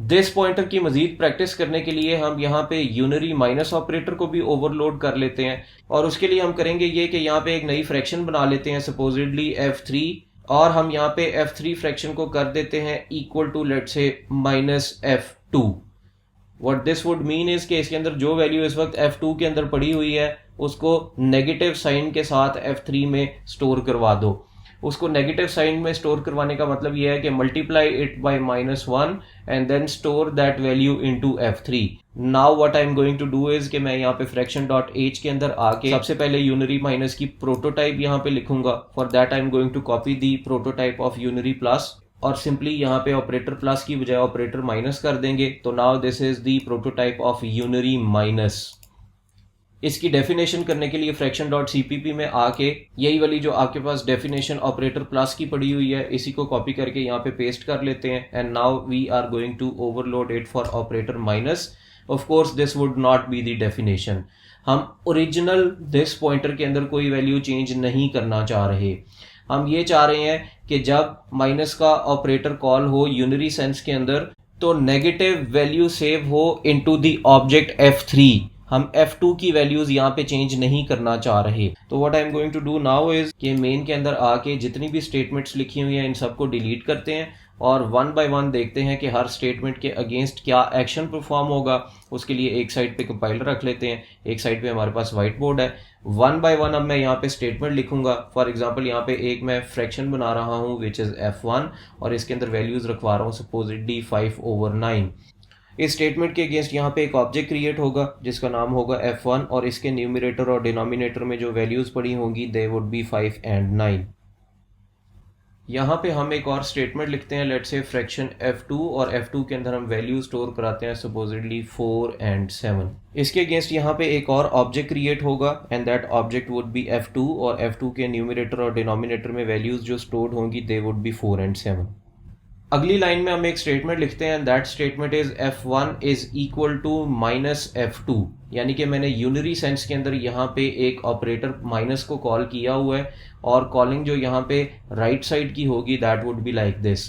This pointer की मजीद practice करने के लिए हम यहाँ पे यूनरी माइनस ऑपरेटर को भी ओवरलोड कर लेते हैं, और उसके लिए हम करेंगे ये कि यहाँ पे एक नई फ्रैक्शन बना लेते हैं, सपोजिडली f3, और हम यहाँ पे f3 फ्रैक्शन को कर देते हैं equal to let's say -f2। What this would mean is कि इसके अंदर जो वैल्यू इस वक्त f2 के अंदर पड़ी हुई है उसको नेगेटिव साइन के साथ f3 में स्टोर करवा दो। उसको नेगेटिव साइन में स्टोर करवाने का मतलब यह है कि multiply it by -1 and then store that value into f3। Now what I am going to do is कि मैं यहाँ पे फ्रैक्शन डॉट एच के अंदर आके सबसे पहले यूनरी माइनस की प्रोटोटाइप यहाँ पे लिखूंगा। For that I am going to copy the prototype of unary plus, और सिंपली यहाँ पे ऑपरेटर प्लस की बजाय ऑपरेटर माइनस कर देंगे। तो now this is the prototype of unary minus. इसकी डेफिनेशन करने के लिए फ्रैक्शन डॉट सीपीपी में आके यही वाली जो आपके पास डेफिनेशन ऑपरेटर प्लस की पड़ी हुई है इसी को कॉपी करके यहाँ पे पेस्ट कर लेते हैं, and now we are going to overload it for operator minus. Of course this would not be the definition. हम ओरिजिनल दिस पॉइंटर के अंदर कोई वैल्यू चेंज नहीं करना चाह रहे। हम ये चाह रहे हैं कि जब माइनस का ऑपरेटर कॉल हो यूनरी सेंस के अंदर तो नेगेटिव वैल्यू सेव हो इनटू द ऑब्जेक्ट f3। हम f2 की वैल्यूज यहाँ पे चेंज नहीं करना चाह रहे। तो what I am going to do now is कि मेन के अंदर आके जितनी भी स्टेटमेंट्स लिखी हुई हैं इन सबको डिलीट करते हैं और वन बाय वन देखते हैं कि हर स्टेटमेंट के अगेंस्ट क्या एक्शन परफॉर्म होगा। उसके लिए एक साइड पे कंपाइलर रख लेते हैं, एक साइड पे हमारे पास व्हाइट बोर्ड है। वन बाय वन अब मैं यहाँ पे स्टेटमेंट लिखूंगा। फॉर एग्जांपल यहाँ पे एक मैं फ्रैक्शन बना रहा हूँ विच इज f1 और इसके अंदर वैल्यूज रखवा रहा हूँ सपोजिटली 5/9। इस स्टेटमेंट के अगेंस्ट यहाँ पे एक ऑब्जेक्ट क्रिएट होगा जिसका नाम होगा f1 और इसके न्यूमरेटर और डिनोमिनेटर में जो वैल्यूज पड़ी होंगी दे वुड बी 5 and 9। यहाँ पे हम एक और स्टेटमेंट लिखते हैं लेट्स से फ्रैक्शन f2 और f2 के अंदर हम वैल्यू स्टोर कराते हैं सपोजिटली 4 and 7। इसके अगेंस्ट यहाँ पे एक और ऑब्जेक्ट क्रिएट होगा and that object would be f2 और f2 के न्यूमरेटर और डिनोमिनेटर में वैल्यूज जो स्टोर्ड होंगी दे वुड बी 4 and 7। अगली लाइन में हम एक स्टेटमेंट लिखते हैं that statement is f1 is equal to -f2, यानी कि मैंने यूनरी सेंस के अंदर यहाँ पे एक ऑपरेटर माइनस को कॉल किया हुआ है और कॉलिंग जो यहाँ पे राइट साइड की होगी that would be like this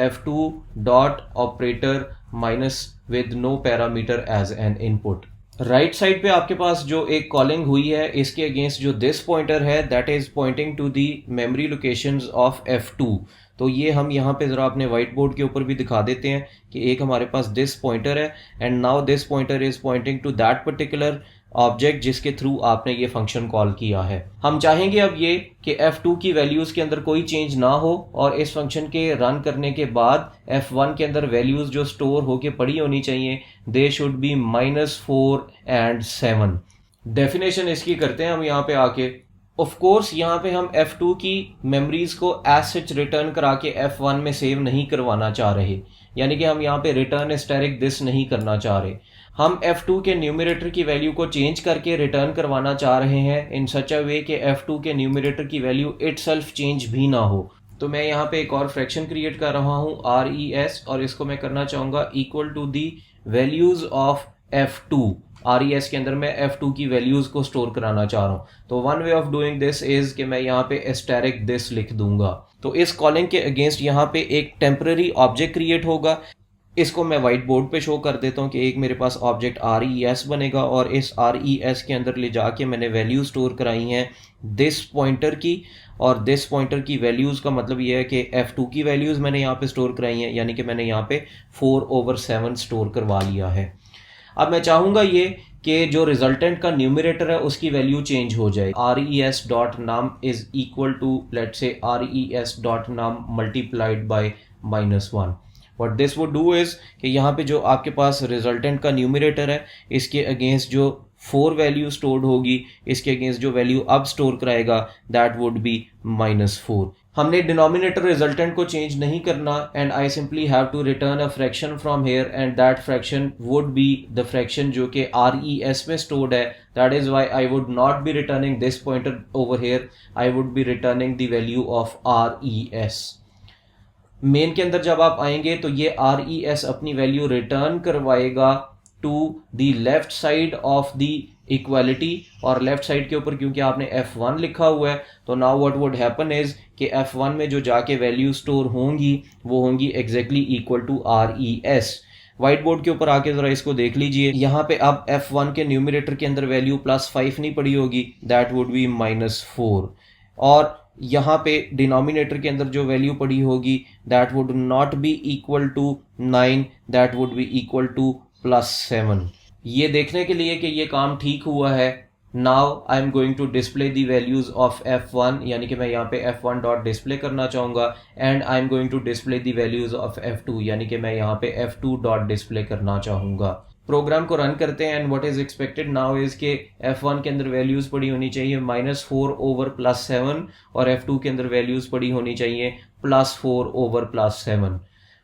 f2 dot operator minus with no parameter as an input. Right side पे आपके पास जो एक कॉलिंग हुई है इसके अगेंस्ट जो दिस पॉइंटर है that is pointing to the memory locations of f2। तो ये हम यहाँ पे ज़रा अपने वाइट बोर्ड के ऊपर भी दिखा देते हैं कि एक हमारे पास दिस पॉइंटर है and now this pointer is pointing to that particular object जिसके थ्रू आपने ये फंक्शन कॉल किया है। हम चाहेंगे अब ये कि f2 की वैल्यूज़ के अंदर कोई चेंज ना हो और इस फंक्शन के रन करने के बाद f1 के अंदर वैल्यूज़ जो स्टोर होके पड़ी होनी चाहिए they should be -4 and 7। Definition इसकी करते हैं हम यहाँ पे आके। ऑफ कोर्स यहाँ पे हम f2 की मेमोरीज को एज सच रिटर्न करा के f1 में सेव नहीं करवाना चाह रहे, यानी कि हम यहाँ पे रिटर्न स्टैटिक दिस नहीं करना चाह रहे। हम f2 के न्यूमरेटर की वैल्यू को चेंज करके रिटर्न करवाना चाह रहे हैं इन सच अ वे कि f2 के न्यूमरेटर की वैल्यू इटसेल्फ चेंज भी ना हो। तो मैं यहाँ पे एक और फ्रैक्शन क्रिएट कर रहा हूँ res और इसको मैं करना चाहूँगा equal to the values of f2। res के अंदर मैं f2 की वैल्यूज को स्टोर कराना चाह रहा हूँ। तो one way of doing this is कि मैं यहाँ पे एस्टेरिक दिस लिख दूंगा। तो इस कॉलिंग के अगेंस्ट यहाँ पे एक टेम्पररी ऑब्जेक्ट क्रिएट होगा। इसको मैं व्हाइट बोर्ड पे शो कर देता हूँ कि एक मेरे पास ऑब्जेक्ट res बनेगा और इस res के अंदर ले जाके मैंने वैल्यू स्टोर कराई हैं दिस पॉइंटर की, और दिस पॉइंटर की वैल्यूज़ का मतलब ये है कि f2 की वैल्यूज़ मैंने यहाँ पे स्टोर कराई हैं, यानी कि मैंने यहाँ पे 4/7 स्टोर करवा लिया है। अब मैं चाहूँगा ये कि जो रिजल्टेंट का न्यूमरेटर है उसकी वैल्यू चेंज हो जाए। res.num is equal to let's say res.num multiplied by -1। What this would do is कि यहाँ पे जो आपके पास रिजल्टेंट का न्यूमरेटर है इसके अगेंस्ट जो 4 वैल्यू स्टोर्ड होगी इसके अगेंस्ट जो वैल्यू अब स्टोर कराएगा दैट वुड बी -4। हमने डिनोमिनेटर रिजल्टेंट को चेंज नहीं करना and I simply have to return a fraction from here and that fraction would be the fraction जो कि res में स्टोर्ड है। That is why I would not be returning this pointer over here, I would be returning the value of res। Main के अंदर जब आप आएंगे तो ये res अपनी वैल्यू रिटर्न करवाएगा to the left side of the equality, और लेफ्ट साइड के ऊपर क्योंकि आपने f1 लिखा हुआ है तो now what would happen is कि f1 में जो जाके वैल्यू स्टोर होंगी वो होंगी exactly equal to res। White board के ऊपर आके ज़रा इसको देख लीजिए। यहाँ पे अब F1 के न्यूमरेटर के अंदर वैल्यू +5 नहीं पड़ी होगी, दैट वुड बी -4। और यहाँ पे डिनोमिनेटर के अंदर जो वैल्यू पड़ी होगी that would not be equal to 9, that would be equal to +7। ये देखने के लिए कि ये काम ठीक हुआ है, now I am going to display the values of F1, यानी कि मैं यहाँ पे F1 डॉट डिस्प्ले करना चाहूँगा, and I am going to display the values of F2, यानी कि मैं यहाँ पे F2 डॉट डिस्प्ले करना चाहूँगा। प्रोग्राम को रन करते हैं and what is expected now is के F1 के अंदर वैल्यूज पड़ी होनी चाहिए -4/+7 और F2 के अंदर वैल्यूज पड़ी होनी चाहिए +4/+7।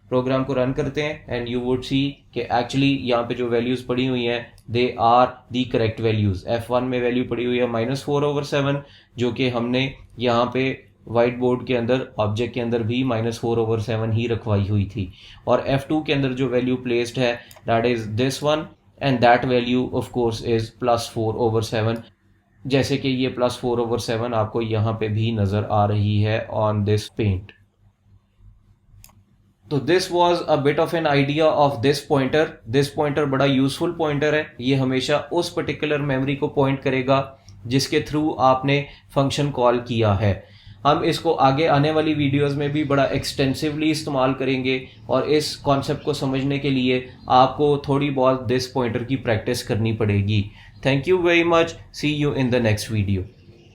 प्रोग्राम को रन करते हैं एंड यू वुड सी कि एक्चुअली यहाँ पे जो वैल्यूज पड़ी हुई हैं they are the correct values. F1 में वैल्यू पड़ी हुई है -4/7, जो कि हमने यहाँ पे व्हाइट बोर्ड के अंदर ऑब्जेक्ट के अंदर भी -4/7 ही रखवाई हुई थी, और F2 के अंदर जो वैल्यू प्लेस्ड है that is this one, and that value of course is +4/7, जैसे कि ये +4/7 आपको यहाँ पे भी नजर आ रही है ऑन दिस पेंट। तो this was a bit of an idea of this pointer. This pointer बड़ा यूजफुल पॉइंटर है, ये हमेशा उस पर्टिकुलर मेमोरी को पॉइंट करेगा जिसके थ्रू आपने फंक्शन कॉल किया है। हम इसको आगे आने वाली वीडियोस में भी बड़ा एक्सटेंसिवली इस्तेमाल करेंगे, और इस कॉन्सेप्ट को समझने के लिए आपको थोड़ी बहुत दिस पॉइंटर की प्रैक्टिस करनी पड़ेगी। Thank you very much, see you in the next video.